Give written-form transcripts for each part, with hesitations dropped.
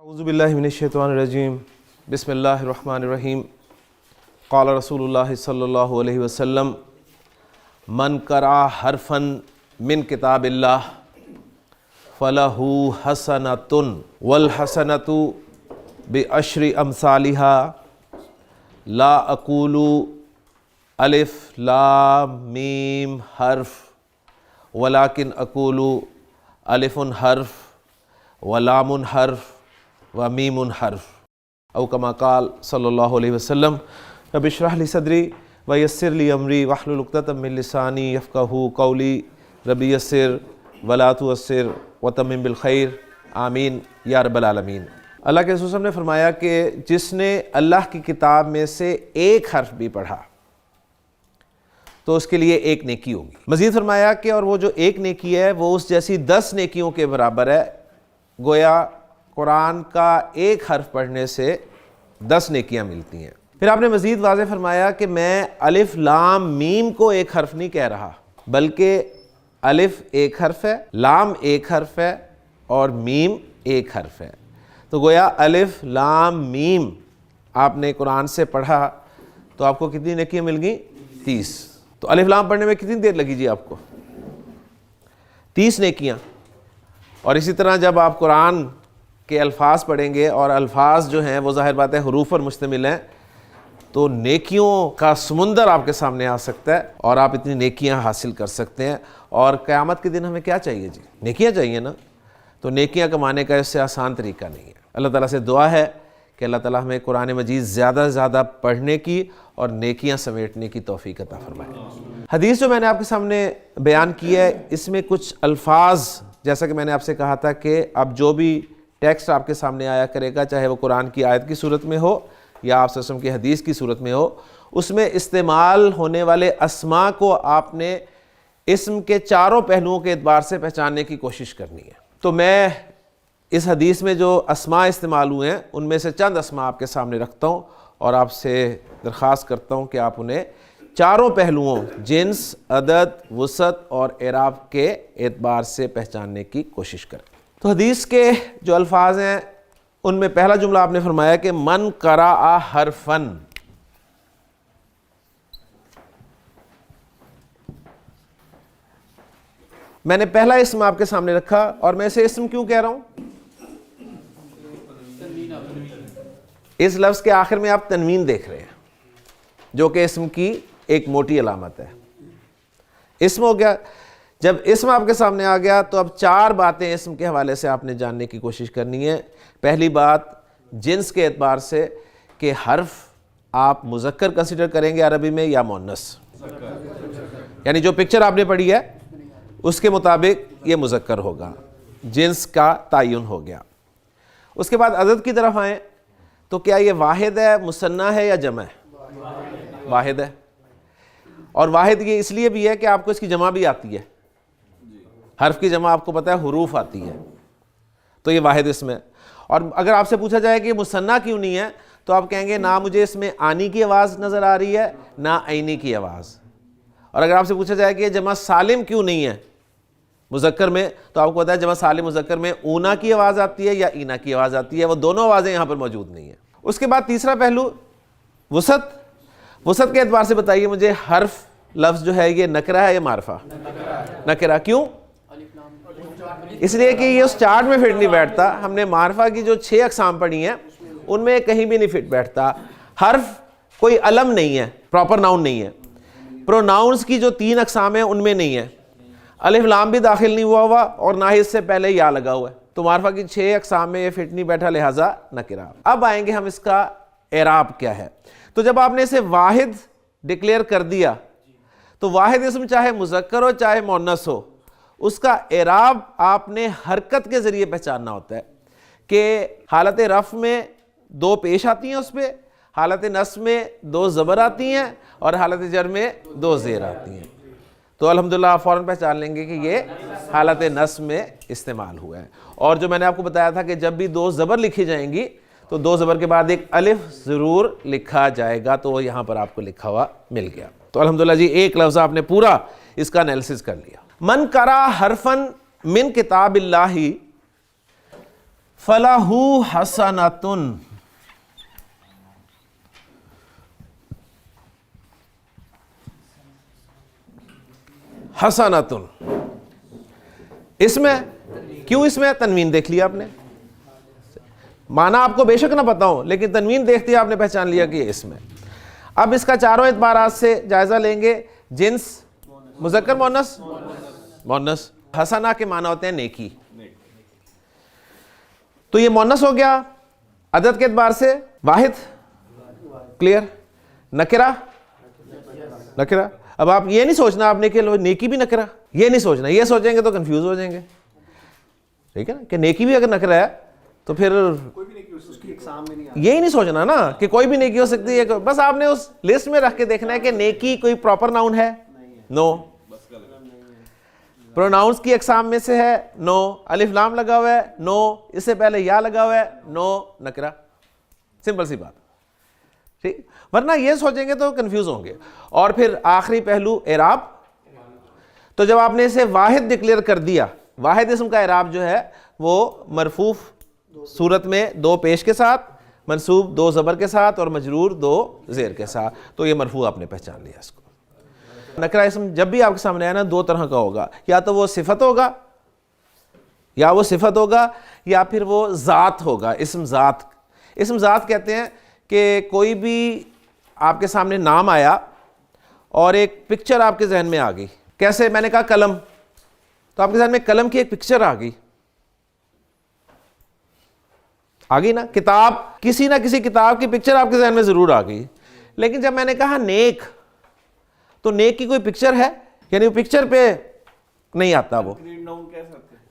اعوذ باللہ من الشیطان الرجیم بسم اللہ الرحمن الرحیم قال رسول اللہ صلی اللہ علیہ وسلم من قرأ حرفا من کتاب اللہ فلہ حسنۃ والحسنۃ بعشر امثالها لا اقول الف لام میم حرف ولكن اقول الف حرف ولام حرف ومیم حرف او کما قال صلی اللہ علیہ وسلم رب اشرح لی صدری ویسر لی امری واحلل عقدۃ من لسانی یفقہوا قولی رب یسر ولا تعسر وتمم بالخیر آمین یا رب العالمین۔ اللہ کے رسول صلی اللہ علیہ وسلم نے فرمایا کہ جس نے اللہ کی کتاب میں سے ایک حرف بھی پڑھا تو اس کے لیے ایک نیکی ہوگی۔ مزید فرمایا کہ اور وہ جو ایک نیکی ہے وہ اس جیسی 10 نیکیوں کے برابر ہے، گویا قرآن کا ایک حرف پڑھنے سے 10 نیکیاں ملتی ہیں۔ پھر آپ نے مزید واضح فرمایا کہ میں الف لام میم کو ایک حرف نہیں کہہ رہا، بلکہ الف ایک حرف ہے، لام ایک حرف ہے اور میم ایک حرف ہے۔ تو گویا الف لام میم آپ نے قرآن سے پڑھا تو آپ کو کتنی نیکیاں مل گئیں؟ 30۔ تو الف لام پڑھنے میں کتنی دیر لگی جی آپ کو؟ 30 نیکیاں۔ اور اسی طرح جب آپ قرآن کے الفاظ پڑھیں گے اور الفاظ جو ہیں وہ ظاہر بات ہے حروف پر مشتمل ہیں، تو نیکیوں کا سمندر آپ کے سامنے آ سکتا ہے اور آپ اتنی نیکیاں حاصل کر سکتے ہیں۔ اور قیامت کے دن ہمیں کیا چاہیے جی؟ نیکیاں چاہیے نا۔ تو نیکیاں کمانے کا اس سے آسان طریقہ نہیں ہے۔ اللہ تعالیٰ سے دعا ہے کہ اللہ تعالیٰ ہمیں قرآن مجید زیادہ سے زیادہ پڑھنے کی اور نیکیاں سمیٹنے کی توفیق عطا فرمائے۔ حدیث جو میں نے آپ کے سامنے بیان کی ہے، اس میں کچھ الفاظ، جیسا کہ میں نے آپ سے کہا تھا کہ اب جو بھی ٹیکسٹ آپ کے سامنے آیا کرے گا، چاہے وہ قرآن کی آیت کی صورت میں ہو یا آپ صلی اللہ علیہ وسلم کی حدیث کی صورت میں ہو، اس میں استعمال ہونے والے اسماء کو آپ نے اسم کے چاروں پہلوؤں کے اعتبار سے پہچاننے کی کوشش کرنی ہے۔ تو میں اس حدیث میں جو اسماء استعمال ہوئے ہیں ان میں سے چند اسماء آپ کے سامنے رکھتا ہوں اور آپ سے درخواست کرتا ہوں کہ آپ انہیں چاروں پہلوؤں جنس، عدد، وسعت اور اعراب کے اعتبار سے پہچاننے کی کوشش کریں۔ تو حدیث کے جو الفاظ ہیں ان میں پہلا جملہ آپ نے فرمایا کہ من قرأ حرفاً۔ میں نے پہلا اسم آپ کے سامنے رکھا اور میں اسے اسم کیوں کہہ رہا ہوں؟ اس لفظ کے آخر میں آپ تنوین دیکھ رہے ہیں جو کہ اسم کی ایک موٹی علامت ہے۔ اسم ہو گیا۔ جب اسم آپ کے سامنے آ گیا تو اب 4 باتیں اسم کے حوالے سے آپ نے جاننے کی کوشش کرنی ہے۔ پہلی بات جنس کے اعتبار سے کہ حرف آپ مذکر کنسیڈر کریں گے عربی میں یا مؤنث، یعنی جو پکچر آپ نے پڑھی ہے اس کے مطابق یہ مذکر ہوگا، جنس کا تعین ہو گیا۔ اس کے بعد عدد کی طرف آئیں تو کیا یہ واحد ہے، مثنیٰ ہے یا جمع ہے؟ واحد ہے۔ اور واحد یہ اس لیے بھی ہے کہ آپ کو اس کی جمع بھی آتی ہے، حرف کی جمع آپ کو پتہ ہے حروف آتی ہے، تو یہ واحد اسم ہے۔ اور اگر آپ سے پوچھا جائے کہ مثنیٰ کیوں نہیں ہے تو آپ کہیں گے نہ مجھے اس میں آنی کی آواز نظر آ رہی ہے نہ عینی کی آواز۔ اور اگر آپ سے پوچھا جائے کہ یہ جمع سالم کیوں نہیں ہے مذکر میں تو آپ کو پتہ ہے جمع سالم مذکر میں اونا کی آواز آتی ہے یا اینا کی آواز آتی ہے، وہ دونوں آوازیں یہاں پر موجود نہیں ہیں۔ اس کے بعد تیسرا پہلو وسعت۔ وسعت کے اعتبار سے بتائیے مجھے حرف لفظ جو ہے یہ نکرہ ہے یا معرفہ؟ نکرہ۔ کیوں؟ اس لیے کہ یہ اس چارٹ میں فٹ نہیں بیٹھتا۔ ہم نے معرفہ کی جو 6 اقسام پڑھی ہیں ان میں کہیں بھی نہیں فٹ بیٹھتا۔ حرف کوئی علم نہیں ہے، پراپر ناؤن نہیں ہے۔ پروناؤنس کی جو 3 اقسام ہیں ان میں نہیں ہے، الف لام بھی داخل نہیں ہوا اور نہ ہی اس سے پہلے یا لگا ہوا ہے، تو معرفہ کی 6 اقسام میں یہ فٹ نہیں بیٹھا، لہٰذا نکرہ۔ اب آئیں گے ہم اس کا اعراب کیا ہے۔ تو جب آپ نے اسے واحد ڈکلیئر کر دیا تو واحد اسم چاہے مذکر ہو چاہے مؤنث ہو، اس کا اعراب آپ نے حرکت کے ذریعے پہچاننا ہوتا ہے کہ حالت رفع میں 2 پیش آتی ہیں، اس پہ حالت نصب میں 2 زبر آتی ہیں اور حالت جر میں 2 زیر آتی ہیں۔ تو الحمدللہ آپ فوراً پہچان لیں گے کہ یہ حالت نصب میں استعمال ہوا ہے۔ اور جو میں نے آپ کو بتایا تھا کہ جب بھی 2 زبر لکھی جائیں گی تو 2 زبر کے بعد ایک الف ضرور لکھا جائے گا، تو وہ یہاں پر آپ کو لکھا ہوا مل گیا۔ تو الحمدللہ جی ایک لفظ آپ نے پورا اس کا انالیسس کر لیا۔ من قرأ حرفا من کتاب اللہ فلہ حسنۃ، حسنۃ، اس میں کیوں اس میں تنوین دیکھ لیا آپ نے؟ معنی آپ کو بے شک نہ پتا ہو، لیکن تنوین دیکھتے آپ نے پہچان لیا کہ یہ اس میں۔ اب اس کا چاروں اعتبارات سے جائزہ لیں گے۔ جنس مذکر مؤنث، مؤنث۔ حسنہ کے معنی ہوتے ہیں نیکی، تو یہ مؤنث ہو گیا۔ عدد کے اعتبار سے واحد، کلیئر۔ نکرہ، نکرہ۔ اب آپ یہ نہیں سوچنا آپ نے کہ نیکی بھی نکرہ، یہ نہیں سوچنا، یہ سوچیں گے تو کنفیوز ہو جائیں گے، ٹھیک ہے نا، کہ نیکی بھی اگر نکرہ ہے تو پھر یہی نہیں سوچنا نا کہ کوئی بھی نیکی ہو سکتی ہے۔ بس آپ نے اس لسٹ میں رکھ کے دیکھنا ہے کہ نیکی کوئی پراپر ناؤن ہے، نو۔ پروناؤنس کی اقسام میں سے ہے، نو۔ الف لام لگا ہوا ہے، نو۔ اس سے پہلے یا لگا ہوا ہے، نو، نکرہ۔ سمپل سی بات، ٹھیک۔ ورنہ یہ سوچیں گے تو کنفیوز ہوں گے۔ اور پھر آخری پہلو اعراب، تو جب آپ نے اسے واحد ڈکلیئر کر دیا، واحد اسم کا اعراب جو ہے وہ مرفوع صورت میں دو پیش کے ساتھ، منصوب دو زبر کے ساتھ، اور مجرور دو زیر کے ساتھ، تو یہ مرفوع آپ نے پہچان لیا اس کو۔ نکرہ اسم جب بھی آپ کے سامنے آیا نا، دو طرح کا ہوگا، یا تو وہ صفت ہوگا، یا وہ صفت ہوگا، یا پھر وہ ذات ہوگا، اسم ذات۔ اسم ذات کہتے ہیں کہ کوئی بھی آپ کے سامنے نام آیا اور ایک پکچر آپ کے ذہن میں آ گئی۔ کیسے؟ میں نے کہا قلم، تو آپ کے ذہن میں قلم کی ایک پکچر آ گئی، آ گئی نا۔ کتاب، کسی نہ کسی کتاب کی پکچر آپ کے ذہن میں ضرور آ گئی۔ لیکن جب میں نے کہا نیک، تو نیک کی کوئی پکچر ہے؟ یعنی وہ پکچر پہ نہیں آتا وہ،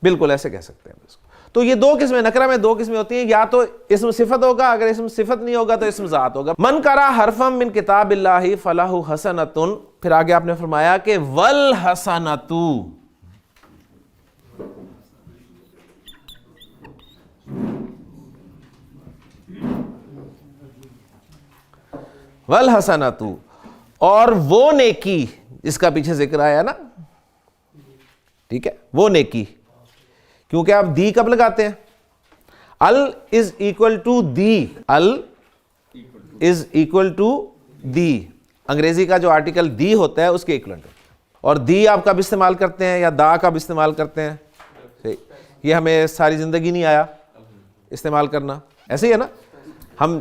بالکل ایسے کہہ سکتے ہیں اس کو۔ تو یہ دو قسمیں، نکرہ میں دو قسمیں ہوتی ہیں، یا تو اسم صفت ہوگا، اگر اسم صفت نہیں ہوگا تو اسم ذات ہوگا۔ من قرأ حرفا من کتاب اللہ فلہ حسنۃ، پھر آگے آپ نے فرمایا کہ والحسنۃ، والحسنۃ، اور وہ نیکی جس کا پیچھے ذکر آیا نا، ٹھیک ہے، وہ نیکی۔ کیونکہ آپ دی کب لگاتے ہیں؟ ال از اکول ٹو دی، ال از اکول ٹو دی، انگریزی کا جو آرٹیکل دی ہوتا ہے اس کے ایکویلنٹ ہوتا ہے۔ اور دی آپ کب استعمال کرتے ہیں، یا دا کب استعمال کرتے ہیں؟ یہ ہمیں ساری زندگی نہیں آیا استعمال کرنا، ایسے ہی ہے نا، ہم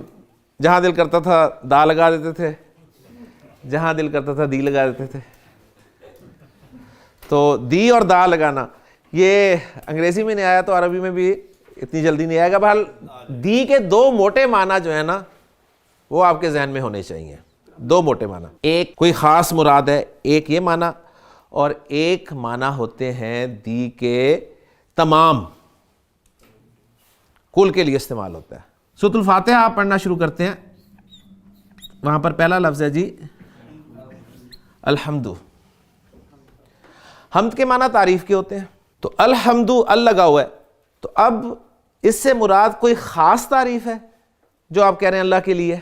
جہاں دل کرتا تھا دا لگا دیتے تھے، جہاں دل کرتا تھا دی لگا دیتے تھے۔ تو دی اور دا لگانا یہ انگریزی میں نہیں آیا تو عربی میں بھی اتنی جلدی نہیں آئے گا۔ بہرحال دی کے دو موٹے معنی جو ہے نا وہ آپ کے ذہن میں ہونے چاہیے، دو موٹے معنی۔ ایک کوئی خاص مراد ہے، ایک یہ معنی، اور ایک معنی ہوتے ہیں دی کے تمام، کل کے لیے استعمال ہوتا ہے۔ سورۃ الفاتحہ آپ پڑھنا شروع کرتے ہیں، وہاں پر پہلا لفظ ہے جی الحمد۔ حمد کے معنی تعریف کے ہوتے ہیں، تو الحمد ال لگا ہوا ہے، تو اب اس سے مراد کوئی خاص تعریف ہے جو آپ کہہ رہے ہیں اللہ کے لیے؟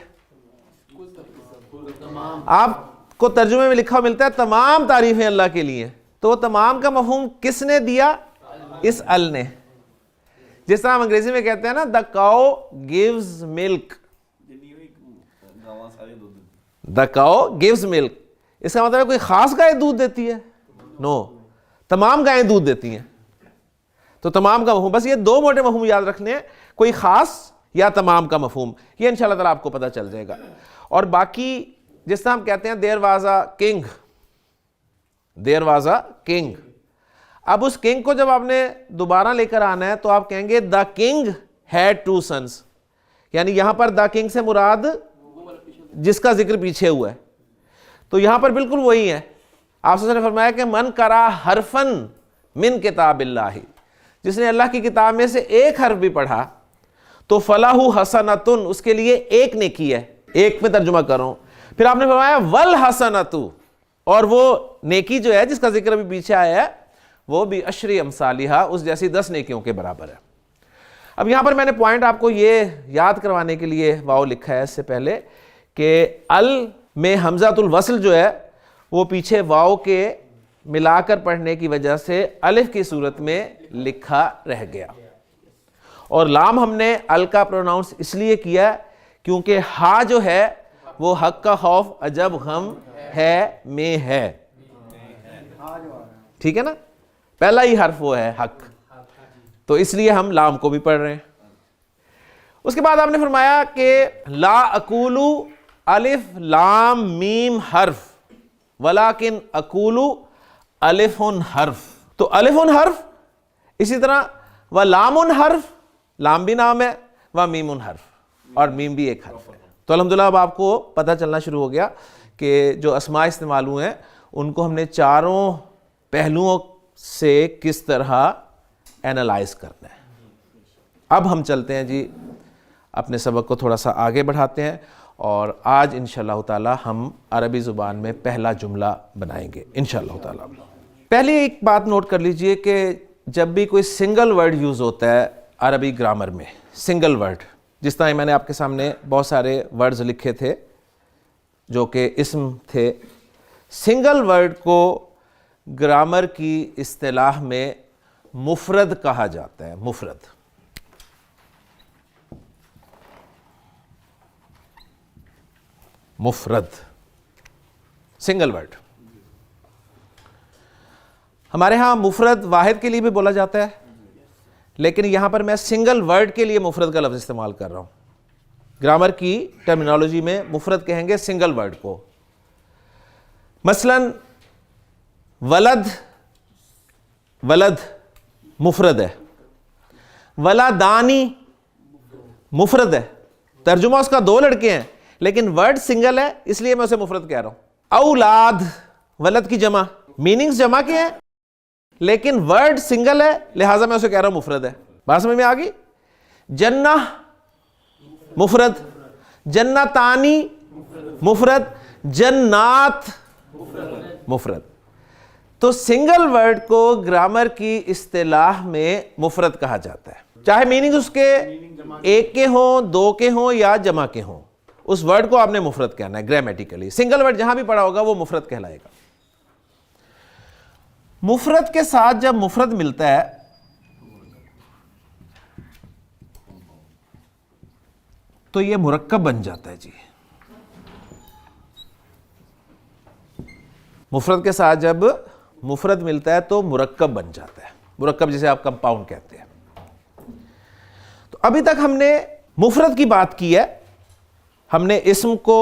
آپ کو ترجمے میں لکھا ملتا ہے تمام تعریفیں اللہ کے لیے، تو وہ تمام کا مفہوم کس نے دیا؟ اس ال نے۔ جس طرح ہم انگریزی میں کہتے ہیں نا the cow gives milk، the cow gives milk، اس کا مطلب ہے کوئی خاص گائے دودھ دیتی ہے؟ نو، تمام گائیں دودھ دیتی ہیں۔ تو تمام کا مفہوم، بس یہ دو موٹے مفہوم یاد رکھنے ہیں، کوئی خاص یا تمام کا مفہوم، یہ انشاءاللہ تعالیٰ آپ کو پتہ چل جائے گا۔ اور باقی جس طرح ہم کہتے ہیں there was a king، there was a king، اب اس کنگ کو جب آپ نے دوبارہ لے کر آنا ہے تو آپ کہیں گے the king had two sons، یعنی یہاں پر the king سے مراد جس کا ذکر پیچھے ہوا ہے، تو یہاں پر بالکل وہی ہے۔ آپ نے فرمایا کہ من قرأ حرفا من کتاب اللہ، جس نے اللہ کی کتاب میں سے ایک حرف بھی پڑھا تو فلاح حسنۃ، اس کے لیے ایک نیکی ہے۔ ایک میں ترجمہ کر رہا ہوں، پھر آپ نے فرمایا والحسنۃ، اور وہ نیکی جو ہے جس کا ذکر ابھی پیچھے آیا ہے وہ بھی اشری امثالہا، اس جیسی 10 نیکیوں کے برابر ہے۔ اب یہاں پر میں نے پوائنٹ آپ کو یہ یاد کروانے کے لیے واو لکھا ہے اس سے پہلے کہ ال میں حمزۃ الوصل جو ہے وہ پیچھے واو کے ملا کر پڑھنے کی وجہ سے الف کی صورت میں لکھا رہ گیا، اور لام ہم نے ال کا پروناؤنس اس لیے کیا کیونکہ ہا جو ہے وہ حق کا خوف عجب غم ہے میں ہے، ٹھیک ہے نا، پہلا ہی حرف وہ ہے حق، تو اس لیے ہم لام کو بھی پڑھ رہے ہیں۔ اس کے بعد آپ نے فرمایا کہ لا اقولو الف لام میم حرف ولیکن اقولو الف حرف، تو الف حرف، اسی طرح و لام حرف، لام بھی نام ہے، و میم حرف، اور میم بھی ایک حرف ہے۔ تو الحمدللہ اب آپ کو پتہ چلنا شروع ہو گیا کہ جو اسماء استعمال ہوئے ہیں ان کو ہم نے چاروں پہلوؤں سے کس طرح اینالائز کرنا ہے۔ اب ہم چلتے ہیں جی اپنے سبق کو تھوڑا سا آگے بڑھاتے ہیں، اور آج انشاءاللہ تعالی ہم عربی زبان میں پہلا جملہ بنائیں گے انشاءاللہ تعالی۔ پہلے ایک بات نوٹ کر لیجئے کہ جب بھی کوئی سنگل ورڈ یوز ہوتا ہے عربی گرامر میں، سنگل ورڈ، جس طرح میں نے آپ کے سامنے بہت سارے ورڈز لکھے تھے جو کہ اسم تھے، سنگل ورڈ کو گرامر کی اصطلاح میں مفرد کہا جاتا ہے، مفرد۔ مفرد سنگل ورڈ، ہمارے ہاں مفرد واحد کے لیے بھی بولا جاتا ہے، لیکن یہاں پر میں سنگل ورڈ کے لیے مفرد کا لفظ استعمال کر رہا ہوں۔ گرامر کی ٹرمینالوجی میں مفرد کہیں گے سنگل ورڈ کو۔ مثلا ولد، ولد مفرد ہے، ولدانی مفرد ہے، ترجمہ اس کا دو لڑکے ہیں لیکن ورڈ سنگل ہے اس لیے میں اسے مفرد کہہ رہا ہوں۔ اولاد، ولد کی جمع، میننگز جمع کے ہیں لیکن ورڈ سنگل ہے لہٰذا میں اسے کہہ رہا ہوں مفرد ہے۔ بات سمجھ میں آ گئی؟ جنہ مفرد، جنتانی مفرد، جنات مفرد۔ تو سنگل ورڈ کو گرامر کی اصطلاح میں مفرد کہا جاتا ہے، چاہے میننگ اس کے ایک کے ہوں، دو کے ہوں یا جمع کے ہوں، اس ورڈ کو آپ نے مفرد کہنا ہے گرامیٹیکلی۔ سنگل ورڈ جہاں بھی پڑا ہوگا وہ مفرد کہلائے گا۔ مفرد کے ساتھ جب مفرد ملتا ہے تو یہ مرکب بن جاتا ہے جی۔ مفرد کے ساتھ جب مفرد ملتا ہے تو مرکب بن جاتا ہے، مرکب جسے آپ کمپاؤنڈ کہتے ہیں۔ تو ابھی تک ہم نے مفرد کی بات کی ہے، ہم نے اسم کو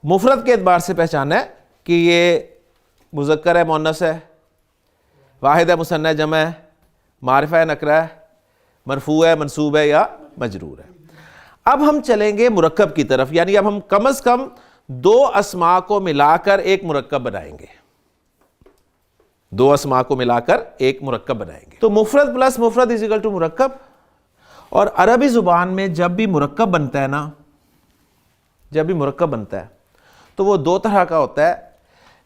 مفرد کے اعتبار سے پہچانا ہے کہ یہ مذکر ہے، مؤنث ہے، واحد ہے، مثنی ہے، جمع ہے، معرفہ ہے، نکرہ ہے، مرفوع ہے، منصوب ہے یا مجرور ہے۔ اب ہم چلیں گے مرکب کی طرف، یعنی اب ہم کم از کم دو اسماء کو ملا کر ایک مرکب بنائیں گے، دو اسماء کو ملا کر ایک مرکب بنائیں گے۔ تو مفرد پلس مفرد از اکول ٹو مرکب، اور عربی زبان میں جب بھی مرکب بنتا ہے نا، جب بھی مرکب بنتا ہے تو وہ دو طرح کا ہوتا ہے،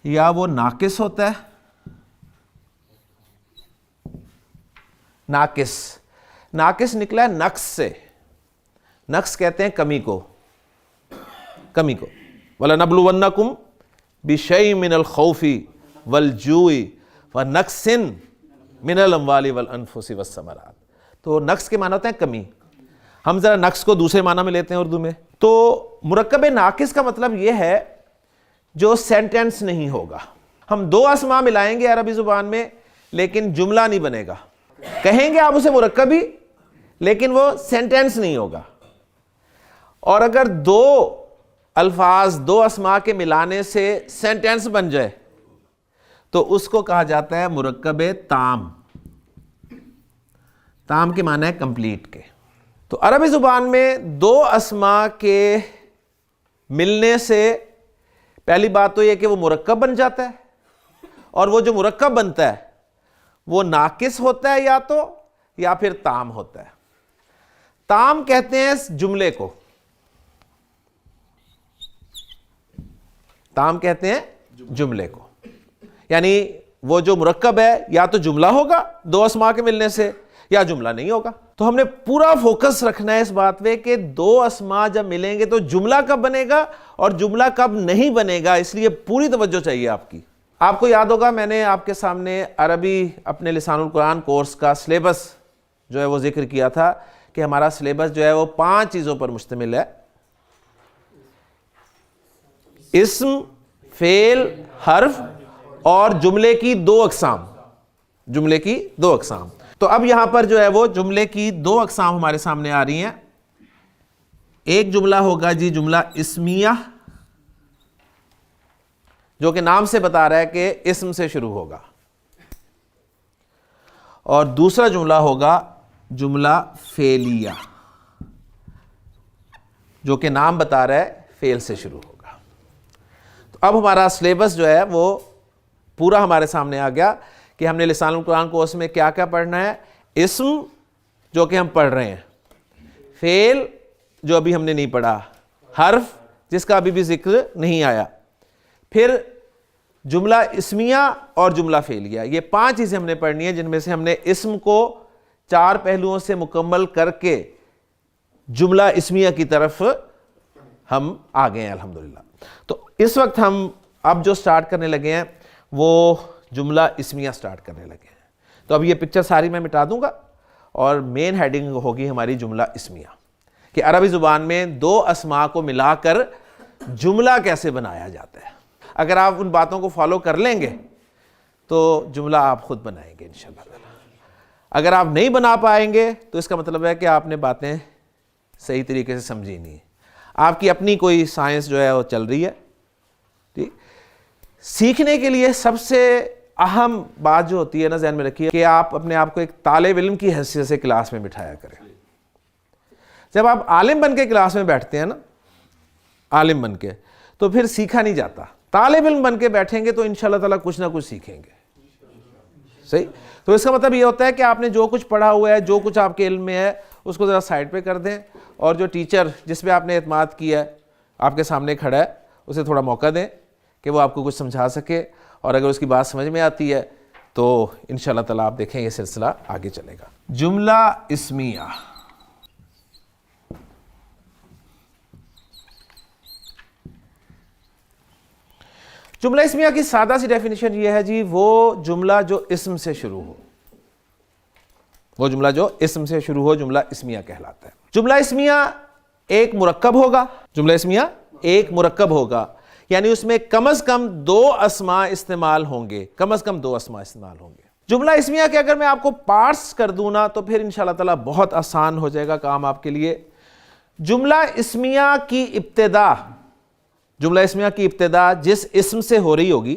یا وہ ناقص ہوتا ہے، ناقص، ناقص نکلا ہے نقص سے، نقص کہتے ہیں کمی کو، کمی کو۔ وَلَنَبْلُوَنَّكُمْ بِشَيْءٍ مِّنَ الْخَوْفِ وَالْجُوعِ وَنَقْصٍ مِّنَ الْأَمْوَالِ وَالْأَنفُسِ وَالثَّمَرَاتِ۔ تو نقص کے معنی ہوتے ہیں کمی، ہم ذرا نقص کو دوسرے معنی میں لیتے ہیں اردو میں۔ تو مرکب ناقص کا مطلب یہ ہے جو سینٹینس نہیں ہوگا۔ ہم دو اسماء ملائیں گے عربی زبان میں لیکن جملہ نہیں بنے گا، کہیں گے آپ اسے مرکب ہی لیکن وہ سینٹینس نہیں ہوگا۔ اور اگر دو الفاظ، دو اسماء کے ملانے سے سینٹینس بن جائے تو اس کو کہا جاتا ہے مرکب تام۔ تام کے معنی ہے کمپلیٹ کے۔ تو عربی زبان میں دو اسماء کے ملنے سے پہلی بات تو یہ کہ وہ مرکب بن جاتا ہے، اور وہ جو مرکب بنتا ہے وہ ناقص ہوتا ہے یا پھر تام ہوتا ہے۔ تام کہتے ہیں اس جملے کو، تام کہتے ہیں جملے کو، یعنی وہ جو مرکب ہے یا تو جملہ ہوگا دو اسماء کے ملنے سے یا جملہ نہیں ہوگا۔ تو ہم نے پورا فوکس رکھنا ہے اس بات پہ کہ دو اسماء جب ملیں گے تو جملہ کب بنے گا اور جملہ کب نہیں بنے گا، اس لیے پوری توجہ چاہیے آپ کی۔ آپ کو یاد ہوگا میں نے آپ کے سامنے عربی اپنے لسان القرآن کورس کا سلیبس جو ہے وہ ذکر کیا تھا کہ ہمارا سلیبس جو ہے وہ 5 چیزوں پر مشتمل ہے: اسم، فعل، حرف اور جملے کی 2 اقسام. جملے کی 2 اقسام. تو اب یہاں پر جو ہے وہ جملے کی 2 اقسام ہمارے سامنے آ رہی ہیں. ایک جملہ ہوگا جی جملہ اسمیہ، جو کہ نام سے بتا رہا ہے کہ اسم سے شروع ہوگا، اور دوسرا جملہ ہوگا جملہ فعلیہ، جو کہ نام بتا رہا ہے فعل سے شروع ہوگا. تو اب ہمارا سلیبس جو ہے وہ پورا ہمارے سامنے آ گیا کہ ہم نے لسان القرآن کورس میں کیا کیا پڑھنا ہے. اسم جو کہ ہم پڑھ رہے ہیں، فعل جو ابھی ہم نے نہیں پڑھا، حرف جس کا ابھی بھی ذکر نہیں آیا، پھر جملہ اسمیہ اور جملہ فعلیہ. یہ 5 چیزیں ہم نے پڑھنی ہیں، جن میں سے ہم نے اسم کو 4 پہلوؤں سے مکمل کر کے جملہ اسمیہ کی طرف ہم آ گئے ہیں الحمدللہ. تو اس وقت ہم اب جو سٹارٹ کرنے لگے ہیں وہ جملہ اسمیہ سٹارٹ کرنے لگے ہیں. تو اب یہ پکچر ساری میں مٹا دوں گا اور مین ہیڈنگ ہوگی ہماری جملہ اسمیہ، کہ عربی زبان میں 2 اسماء کو ملا کر جملہ کیسے بنایا جاتا ہے. اگر آپ ان باتوں کو فالو کر لیں گے تو جملہ آپ خود بنائیں گے انشاءاللہ تعالی. اگر آپ نہیں بنا پائیں گے تو اس کا مطلب ہے کہ آپ نے باتیں صحیح طریقے سے سمجھی نہیں ہیں، آپ کی اپنی کوئی سائنس جو ہے وہ چل رہی ہے. ٹھیک. سیکھنے کے لیے سب سے اہم بات جو ہوتی ہے نا، ذہن میں رکھیے کہ آپ اپنے آپ کو ایک طالب علم کی حیثیت سے کلاس میں بٹھایا کریں. جب آپ عالم بن کے کلاس میں بیٹھتے ہیں نا، عالم بن کے، تو پھر سیکھا نہیں جاتا. طالب علم بن کے بیٹھیں گے تو انشاءاللہ تعالیٰ کچھ نہ کچھ سیکھیں گے. صحیح. تو اس کا مطلب یہ ہوتا ہے کہ آپ نے جو کچھ پڑھا ہوا ہے، جو کچھ آپ کے علم میں ہے، اس کو ذرا سائڈ پہ کر دیں، اور جو ٹیچر جس پہ آپ نے اعتماد کیا ہے، آپ کے سامنے کھڑا ہے، اسے تھوڑا موقع دیں کہ وہ آپ کو کچھ سمجھا سکے، اور اگر اس کی بات سمجھ میں آتی ہے تو انشاءاللہ تعالیٰ آپ دیکھیں یہ سلسلہ آگے چلے گا. جملہ اسمیہ. جملہ اسمیہ کی سادہ سی ڈیفینیشن یہ ہے جی، وہ جملہ جو اسم سے شروع ہو، وہ جملہ جو اسم سے شروع ہو جملہ اسمیہ کہلاتا ہے. جملہ اسمیہ ایک مرکب ہوگا. جملہ اسمیہ ایک مرکب ہوگا، یعنی اس میں کم از کم 2 اسماء استعمال ہوں گے. کم از کم 2 اسماء استعمال ہوں گے. جملہ اسمیہ کے اگر میں آپ کو پارٹس کر دوں نا تو پھر انشاءاللہ تعالیٰ بہت آسان ہو جائے گا کام آپ کے لیے. جملہ اسمیہ کی ابتدا، جملہ اسمیہ کی ابتدا جس اسم سے ہو رہی ہوگی،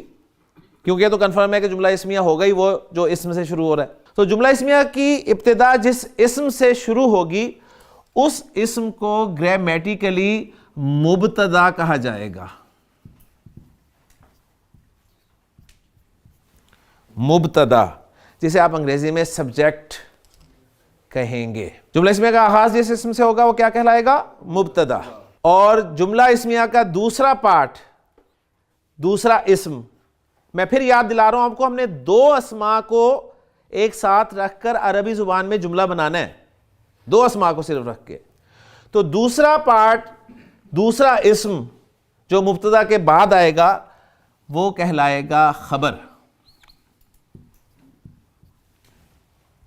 کیونکہ یہ تو کنفرم ہے کہ جملہ اسمیہ ہوگا ہی وہ جو اسم سے شروع ہو رہا ہے. تو جملہ اسمیہ کی ابتدا جس اسم سے شروع ہوگی اس اسم کو گرامیٹیکلی مبتدا کہا جائے گا. مبتدا، جسے آپ انگریزی میں سبجیکٹ کہیں گے. جملہ اسمیہ کا آغاز جس اسم سے ہوگا وہ کیا کہلائے گا؟ مبتدا. اور جملہ اسمیہ کا دوسرا پارٹ، دوسرا اسم، میں پھر یاد دلا رہا ہوں آپ کو، ہم نے 2 اسماء کو ایک ساتھ رکھ کر عربی زبان میں جملہ بنانا ہے. 2 اسماء کو صرف رکھ کے. تو دوسرا پارٹ، دوسرا اسم جو مبتدا کے بعد آئے گا وہ کہلائے گا خبر،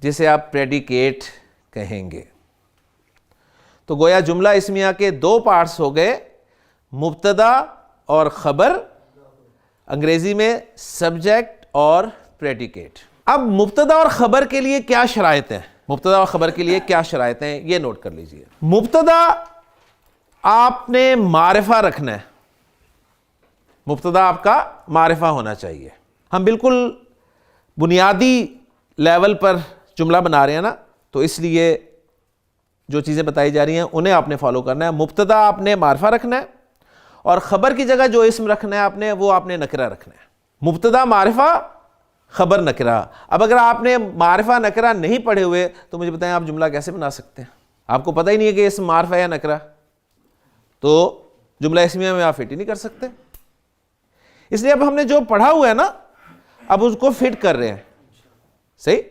جسے آپ پریڈیکیٹ کہیں گے. تو گویا جملہ اسمیہ کے 2 پارٹس ہو گئے، مبتدا اور خبر، انگریزی میں سبجیکٹ اور پریڈیکیٹ. اب مبتدا اور خبر کے لیے کیا شرائط ہیں؟ مبتدا اور خبر کے لیے کیا شرائط ہیں یہ نوٹ کر لیجئے. مبتدا آپ نے معرفہ رکھنا ہے. مبتدا آپ کا معرفہ ہونا چاہیے. ہم بالکل بنیادی لیول پر جملہ بنا رہے ہیں نا، تو اس لیے جو چیزیں بتائی جا رہی ہیں انہیں آپ نے فالو کرنا ہے. مبتدا آپ نے معرفہ رکھنا ہے، اور خبر کی جگہ جو اسم رکھنا ہے آپ نے وہ آپ نے نکرہ رکھنا ہے. مبتدا معرفہ، خبر نکرہ. اب اگر آپ نے معرفہ نکرہ نہیں پڑھے ہوئے تو مجھے بتائیں آپ جملہ کیسے بنا سکتے ہیں؟ آپ کو پتہ ہی نہیں ہے کہ اسم معرفہ یا نکرہ، تو جملہ اسمیہ میں آپ فٹ ہی نہیں کر سکتے. اس لیے اب ہم نے جو پڑھا ہوا ہے نا، اب اس کو فٹ کر رہے ہیں. صحیح.